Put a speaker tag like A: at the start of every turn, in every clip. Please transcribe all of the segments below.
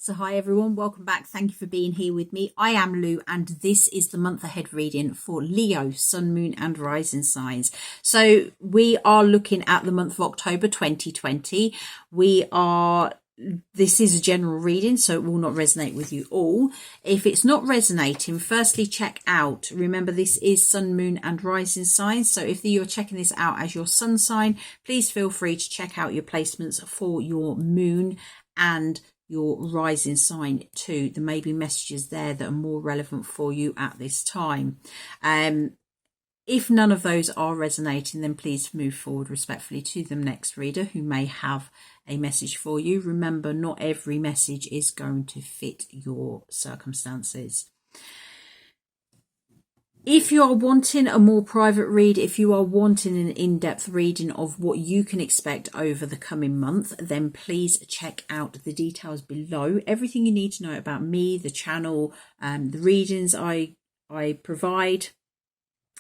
A: So hi everyone, welcome back. Thank you for being here with me. I am Lou and this is the month ahead reading for Leo, Sun, Moon and Rising signs. So we are looking at the month of October 2020. This is a general reading, so it will not resonate with you all. If it's not resonating, firstly check out. Remember, this is Sun, Moon and Rising signs. So if you're checking this out as your sun sign, please feel free to check out your placements for your moon and your rising sign too. There may be messages there that are more relevant for you at this time. If none of those are resonating, then please move forward respectfully to the next reader who may have a message for you. Remember, not every message is going to fit your circumstances. If you are wanting a more private read, if you are wanting an in-depth reading of what you can expect over the coming month, then please check out the details below. Everything you need to know about me, the channel, the readings I provide,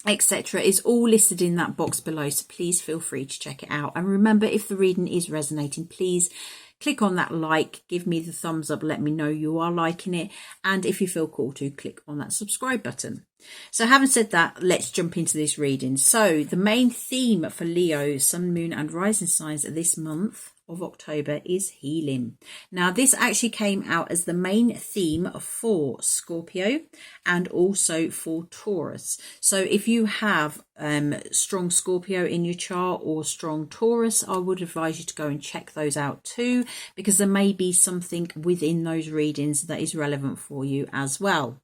A: etc. is all listed in that box below, so please feel free to check it out. And remember, if the reading is resonating, please click on that like, give me the thumbs up, let me know you are liking it, and if you feel called to, click on that subscribe button. So having said that, let's jump into this reading. So the main theme for Leo, Sun, Moon and Rising signs this month of October is healing. Now this actually came out as the main theme for Scorpio and also for Taurus. So if you have strong Scorpio in your chart or strong Taurus, I would advise you to go and check those out too, because there may be something within those readings that is relevant for you as well.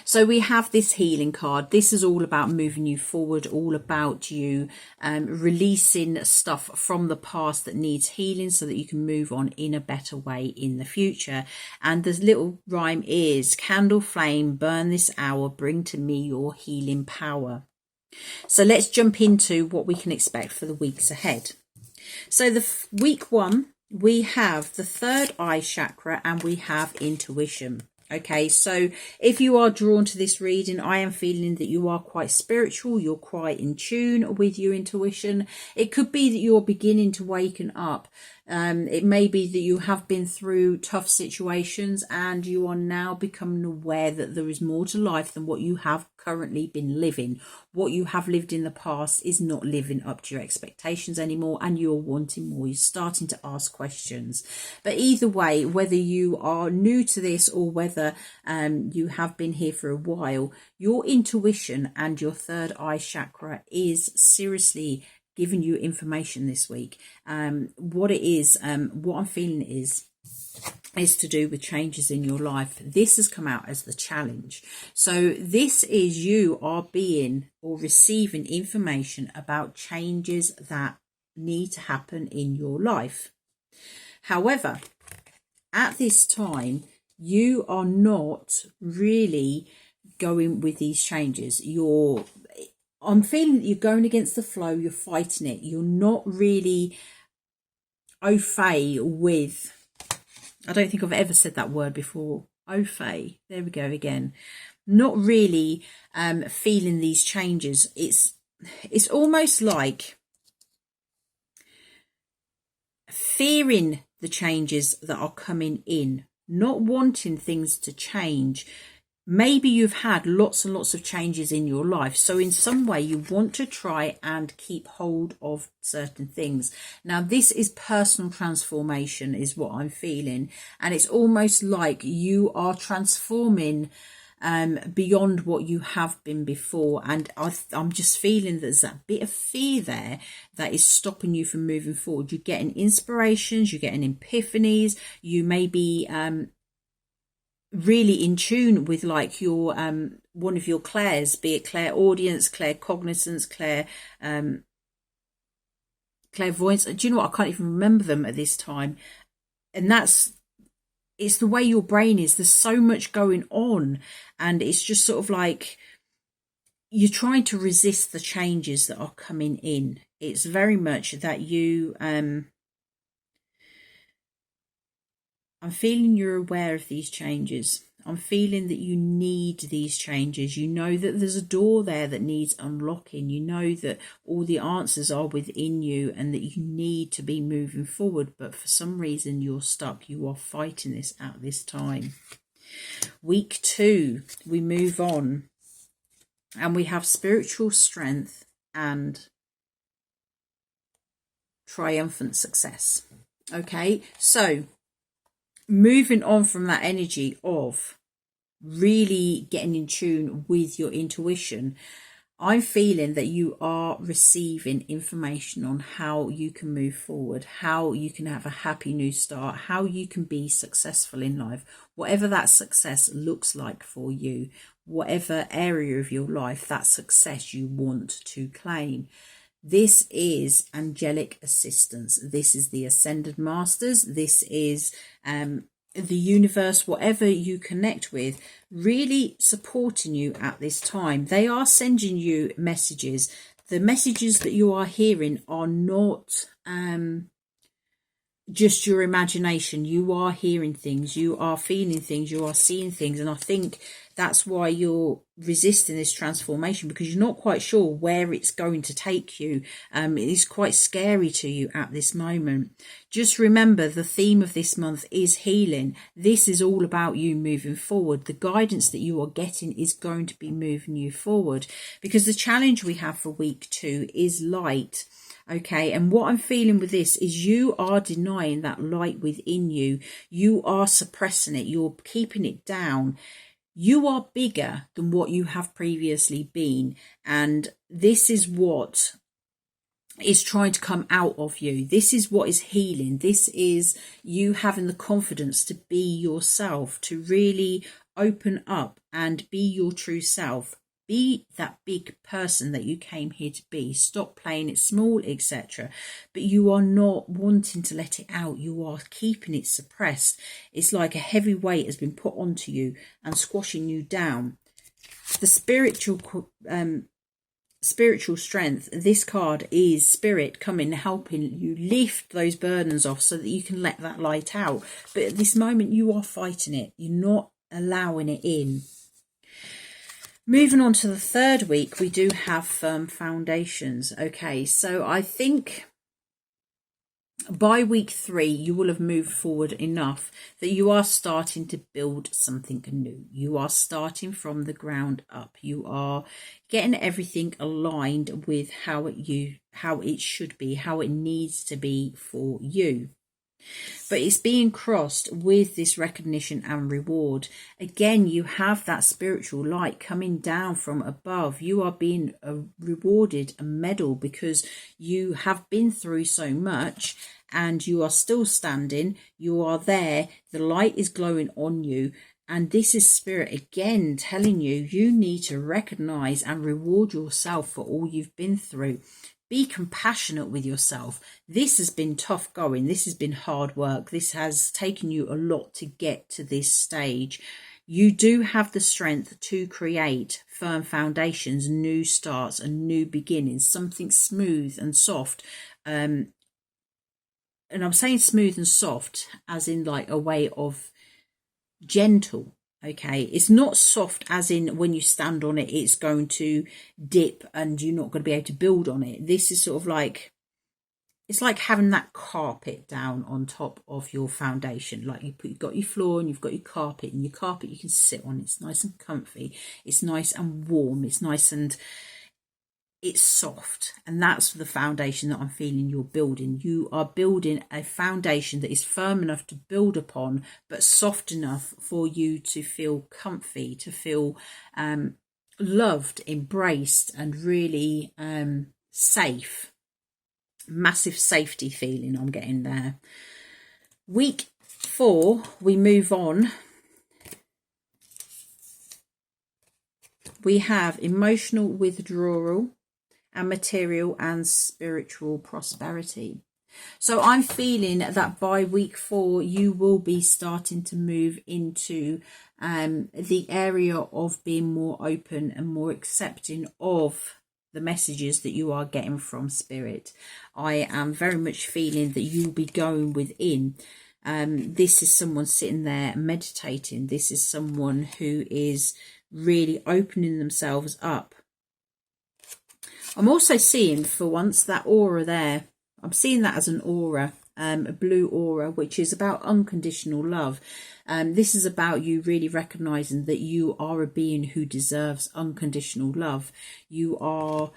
A: So we have this healing card. This is all about moving you forward, all about you releasing stuff from the past that needs healing so that you can move on in a better way in the future. And the little rhyme is, candle flame, burn this hour, bring to me your healing power. So let's jump into what we can expect for the weeks ahead. So the week one, we have the third eye chakra and we have intuition. Okay, so if you are drawn to this reading, I am feeling that you are quite spiritual, you're quite in tune with your intuition. It could be that you're beginning to waken up. It may be that you have been through tough situations and you are now becoming aware that there is more to life than what you have currently been living. What you have lived in the past is not living up to your expectations anymore, and you're wanting more. You're starting to ask questions. But either way, whether you are new to this or whether you have been here for a while, your intuition and your third eye chakra is seriously giving you information this week. What it is, what I'm feeling is to do with changes in your life. This has come out as the challenge. So this is you are being or receiving information about changes that need to happen in your life. However, at this time, you are not really going with these changes. I'm feeling that you're going against the flow, you're fighting it. You're not really au fait with, I don't think I've ever said that word before, au fait. There we go again. Not really feeling these changes. It's almost like fearing the changes that are coming in, not wanting things to change. Maybe you've had lots and lots of changes in your life. So in some way you want to try and keep hold of certain things. Now this is personal transformation is what I'm feeling. And it's almost like you are transforming beyond what you have been before. And I'm just feeling there's that bit of fear there that is stopping you from moving forward. You're getting inspirations, you're getting epiphanies, you may be really in tune with like your one of your clairs, be it clairaudience, claircognizance, clairvoyance. Do you know what? I can't even remember them at this time. And it's the way your brain is. There's so much going on, and it's just sort of like you're trying to resist the changes that are coming in. It's very much that you I'm feeling you're aware of these changes. I'm feeling that you need these changes. You know that there's a door there that needs unlocking. You know that all the answers are within you and that you need to be moving forward. But for some reason, you're stuck. You are fighting this at this time. Week 2, we move on and we have spiritual strength and triumphant success. Okay, so moving on from that energy of really getting in tune with your intuition, I'm feeling that you are receiving information on how you can move forward, how you can have a happy new start, how you can be successful in life, whatever that success looks like for you, whatever area of your life that success you want to claim. This is angelic assistance. This is the ascended masters. This is the universe, whatever you connect with, really supporting you at this time. They are sending you messages. The messages that you are hearing are not just your imagination. You are hearing things, you are feeling things, you are seeing things. And I think that's why you're resisting this transformation, because you're not quite sure where it's going to take you. It is quite scary to you at this moment. Just remember, the theme of this month is healing. This is all about you moving forward. The guidance that you are getting is going to be moving you forward, because the challenge we have for week 2 is light. Okay, and what I'm feeling with this is you are denying that light within you. You are suppressing it. You're keeping it down. You are bigger than what you have previously been. And this is what is trying to come out of you. This is what is healing. This is you having the confidence to be yourself, to really open up and be your true self. Be that big person that you came here to be. Stop playing it small, etc. But you are not wanting to let it out. You are keeping it suppressed. It's like a heavy weight has been put onto you and squashing you down. The spiritual strength, this card is spirit coming, helping you lift those burdens off so that you can let that light out. But at this moment, you are fighting it. You're not allowing it in. Moving on to the 3rd week, we do have firm foundations. Okay, so I think by week 3, you will have moved forward enough that you are starting to build something new. You are starting from the ground up. You are getting everything aligned with how it should be, how it needs to be for you. But it's being crossed with this recognition and reward. Again, you have that spiritual light coming down from above. You are being rewarded a medal because you have been through so much and you are still standing. You are there. The light is glowing on you. And this is spirit again telling you, you need to recognize and reward yourself for all you've been through. Be compassionate with yourself. This has been tough going. This has been hard work. This has taken you a lot to get to this stage. You do have the strength to create firm foundations, new starts and new beginnings, something smooth and soft. And I'm saying smooth and soft as in like a way of gentle. Okay, it's not soft as in when you stand on it, it's going to dip and you're not going to be able to build on it. This is sort of like, it's like having that carpet down on top of your foundation. Like you've got your floor and you've got your carpet, and your carpet you can sit on. It's nice and comfy. It's nice and warm. It's nice and it's soft. And that's the foundation that I'm feeling you're building. You are building a foundation that is firm enough to build upon, but soft enough for you to feel comfy, to feel loved, embraced, and really safe. Massive safety feeling I'm getting there. Week 4, we move on. We have emotional withdrawal and material and spiritual prosperity. So I'm feeling that by week 4, you will be starting to move into the area of being more open and more accepting of the messages that you are getting from spirit. I am very much feeling that you'll be going within. This is someone sitting there meditating. This is someone who is really opening themselves up. I'm also seeing, for once, that aura there. I'm seeing that as an aura, a blue aura, which is about unconditional love. This is about you really recognizing that you are a being who deserves unconditional love. You are,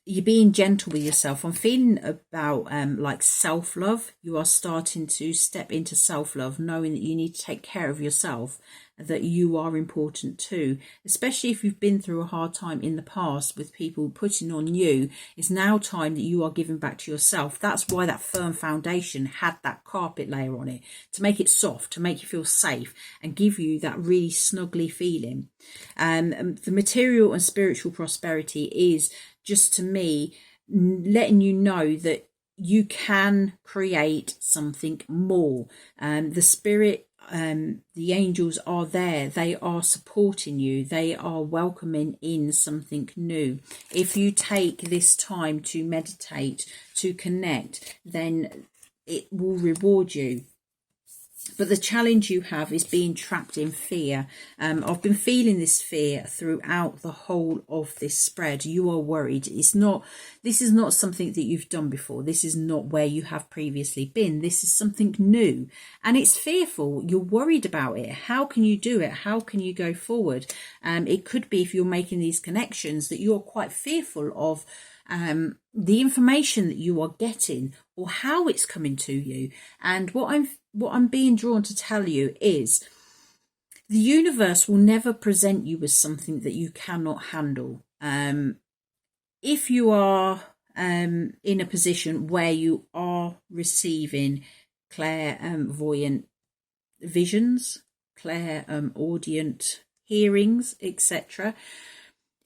A: you're being gentle with yourself. I'm feeling about like self-love. You are starting to step into self-love, knowing that you need to take care of yourself, that you are important too, especially if you've been through a hard time in the past with people putting on you. It's now time that you are giving back to yourself. That's why that firm foundation had that carpet layer on it, to make it soft, to make you feel safe and give you that really snuggly feeling. The material and spiritual prosperity is just, to me, letting you know that you can create something more. The spirit, the angels are there. They are supporting you. They are welcoming in something new. If you take this time to meditate, to connect, then it will reward you. But the challenge you have is being trapped in fear. I've been feeling this fear throughout the whole of this spread. You are worried. This is not something that you've done before. This is not where you have previously been. This is something new. And it's fearful. You're worried about it. How can you do it? How can you go forward? It could be, if you're making these connections, that you're quite fearful of the information that you are getting or how it's coming to you. And what I'm being drawn to tell you is the universe will never present you with something that you cannot handle. If you are in a position where you are receiving clairvoyant visions, clairaudient hearings, etc.,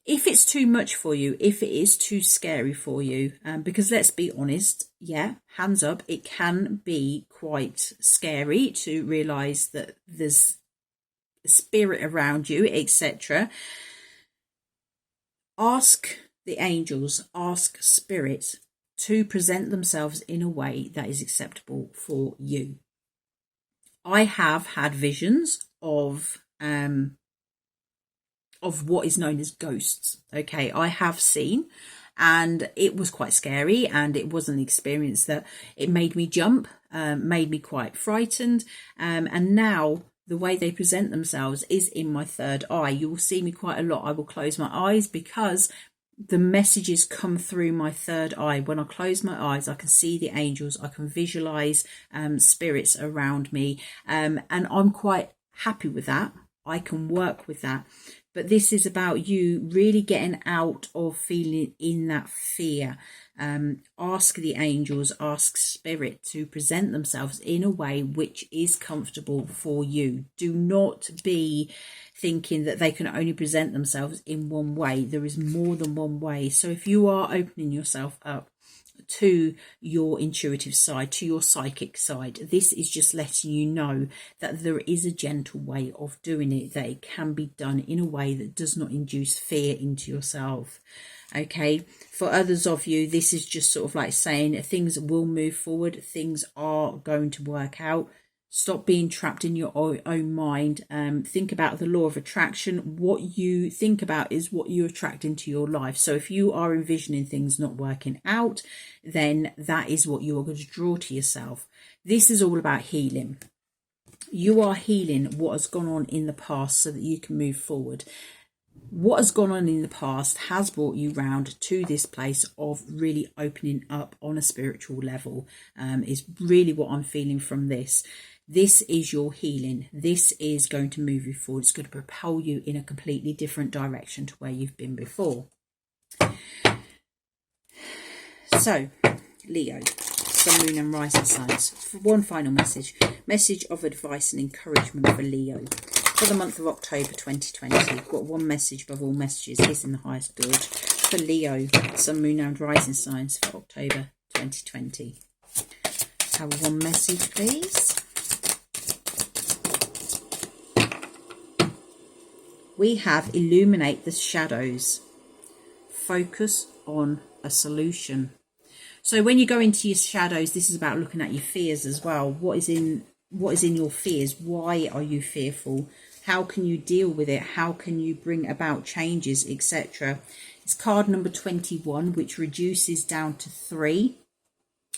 A: if it's too much for you, if it is too scary for you, because let's be honest, yeah, hands up, it can be quite scary to realise that there's spirit around you, etc. Ask the angels, ask spirit to present themselves in a way that is acceptable for you. I have had visions of what is known as ghosts. Okay, I have seen, and it was quite scary, and it was an experience that it made me jump, made me quite frightened. And now the way they present themselves is in my third eye. You will see me quite a lot. I will close my eyes because the messages come through my third eye. When I close my eyes, I can see the angels, I can visualize spirits around me, and I'm quite happy with that. I can work with that. But this is about you really getting out of feeling in that fear. Ask the angels, ask spirit to present themselves in a way which is comfortable for you. Do not be thinking that they can only present themselves in one way. There is more than one way. So if you are opening yourself up to your intuitive side, to your psychic side, this is just letting you know that there is a gentle way of doing it, that it can be done in a way that does not induce fear into yourself. Okay, for others of you, this is just sort of like saying things will move forward, things are going to work out. Stop being trapped in your own mind. Think about the law of attraction. What you think about is what you attract into your life. So if you are envisioning things not working out, then that is what you are going to draw to yourself. This is all about healing. You are healing what has gone on in the past so that you can move forward. What has gone on in the past has brought you round to this place of really opening up on a spiritual level, is really what I'm feeling from this. This is your healing. This is going to move you forward. It's going to propel you in a completely different direction to where you've been before. So, Leo, Sun, Moon and Rising signs. For one final message of advice and encouragement for Leo for the month of October 2020. We've got one message above all messages, is in the highest good, for Leo, Sun, Moon and Rising signs for October 2020. Let's have one message, please. We have illuminate the shadows. Focus on a solution. So when you go into your shadows, this is about looking at your fears as well. What is in your fears? Why are you fearful? How can you deal with it? How can you bring about changes, etc.? It's card number 21, which reduces down to 3,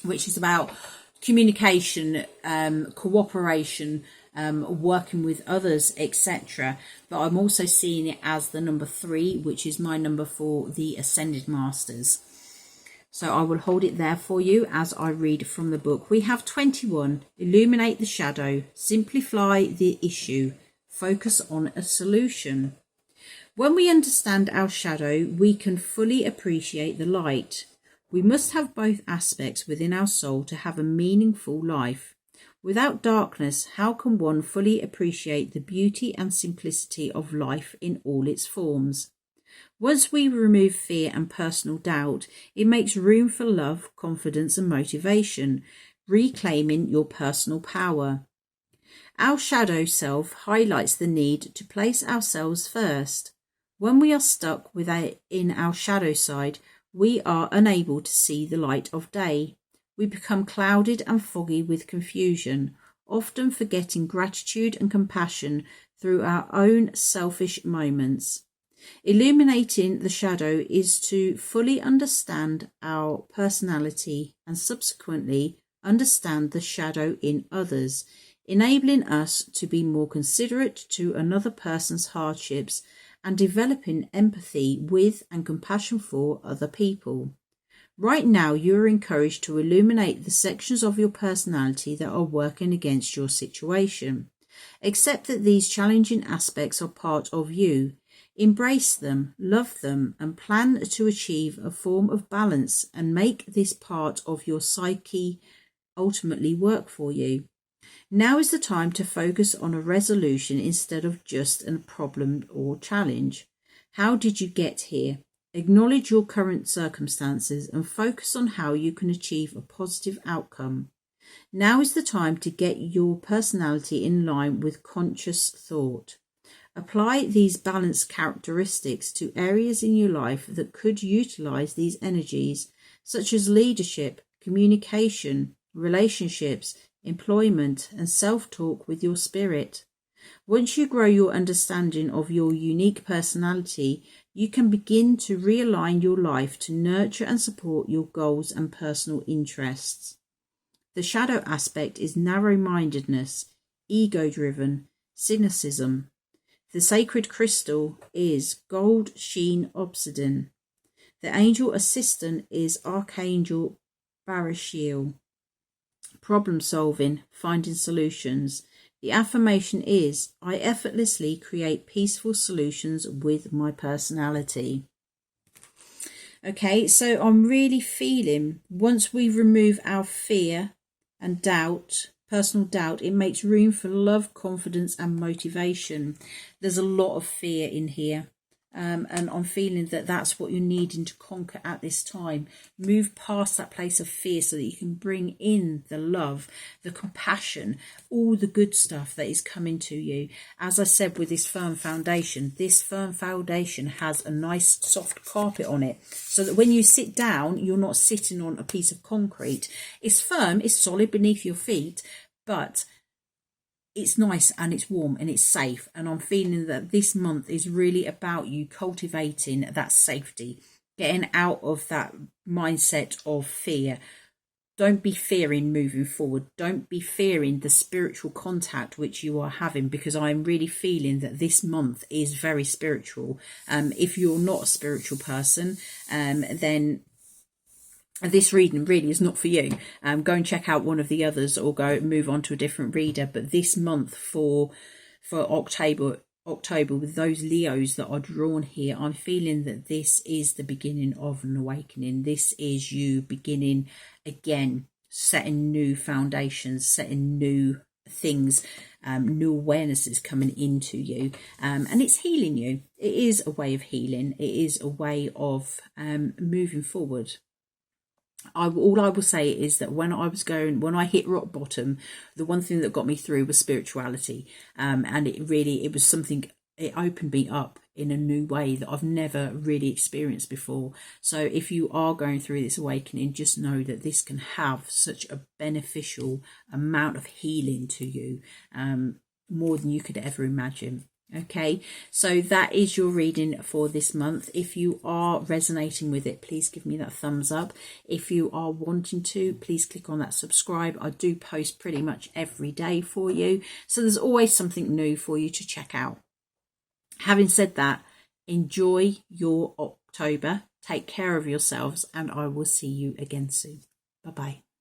A: which is about communication, cooperation, working with others, etc. But I'm also seeing it as the number 3, which is my number for the Ascended Masters. So I will hold it there for you as I read from the book. We have 21, illuminate the shadow, simplify the issue, focus on a solution. When we understand our shadow, we can fully appreciate the light. We must have both aspects within our soul to have a meaningful life. Without darkness, how can one fully appreciate the beauty and simplicity of life in all its forms? Once we remove fear and personal doubt, it makes room for love, confidence, and motivation, reclaiming your personal power. Our shadow self highlights the need to place ourselves first. When we are stuck in our shadow side, we are unable to see the light of day. We become clouded and foggy with confusion, often forgetting gratitude and compassion through our own selfish moments. Illuminating the shadow is to fully understand our personality and subsequently understand the shadow in others, enabling us to be more considerate to another person's hardships and developing empathy with and compassion for other people. Right now, you are encouraged to illuminate the sections of your personality that are working against your situation. Accept that these challenging aspects are part of you. Embrace them, love them, and plan to achieve a form of balance and make this part of your psyche ultimately work for you. Now is the time to focus on a resolution instead of just a problem or challenge. How did you get here? Acknowledge your current circumstances and focus on how you can achieve a positive outcome. Now is the time to get your personality in line with conscious thought. Apply these balanced characteristics to areas in your life that could utilize these energies, such as leadership, communication, relationships, employment, and self-talk with your spirit. Once you grow your understanding of your unique personality, you can begin to realign your life to nurture and support your goals and personal interests. The shadow aspect is narrow-mindedness, ego-driven, cynicism. The sacred crystal is gold sheen obsidian. The angel assistant is Archangel Barashiel. Problem solving, finding solutions. The affirmation is, I effortlessly create peaceful solutions with my personality. Okay, so I'm really feeling once we remove our fear and doubt, personal doubt, it makes room for love, confidence, and motivation. There's a lot of fear in here. And I'm feeling that that's what you're needing to conquer at this time. Move past that place of fear so that you can bring in the love, the compassion, all the good stuff that is coming to you. As I said with this firm foundation has a nice soft carpet on it so that when you sit down, you're not sitting on a piece of concrete. It's firm, it's solid beneath your feet, but it's nice and it's warm and it's safe. And I'm feeling that this month is really about you cultivating that safety, getting out of that mindset of fear. Don't be fearing moving forward. Don't be fearing the spiritual contact which you are having, because I'm really feeling that this month is very spiritual. If you're not a spiritual person, then this reading really is not for you. Go and check out one of the others or go move on to a different reader. But this month for October with those Leos that are drawn here, I'm feeling that this is the beginning of an awakening. This is you beginning again, setting new foundations, setting new things, new awarenesses coming into you, and it's healing you. It is a way of healing. It is a way of moving forward. All I will say is that when I hit rock bottom, the one thing that got me through was spirituality, and it was something it opened me up in a new way that I've never really experienced before. So if you are going through this awakening, just know that this can have such a beneficial amount of healing to you, more than you could ever imagine. Okay, so that is your reading for this month. If you are resonating with it, please give me that thumbs up. If you are wanting to, please click on that subscribe. I do post pretty much every day for you, so there's always something new for you to check out. Having said that, enjoy your October, take care of yourselves, and I will see you again soon. Bye bye.